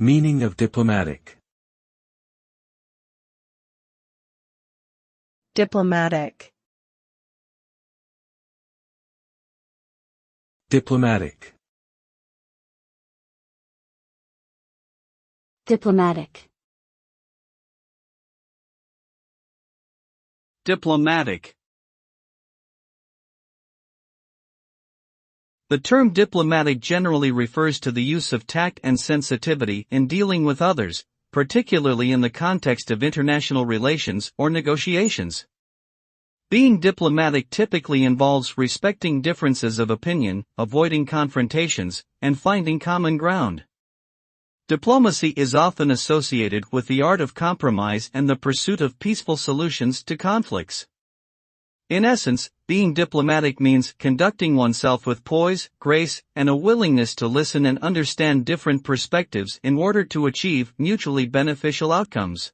Meaning of diplomatic. Diplomatic. Diplomatic. Diplomatic. Diplomatic. The term diplomatic generally refers to the use of tact and sensitivity in dealing with others, particularly in the context of international relations or negotiations. Being diplomatic typically involves respecting differences of opinion, avoiding confrontations, and finding common ground. Diplomacy is often associated with the art of compromise and the pursuit of peaceful solutions to conflicts. In essence, being diplomatic means conducting oneself with poise, grace, and a willingness to listen and understand different perspectives in order to achieve mutually beneficial outcomes.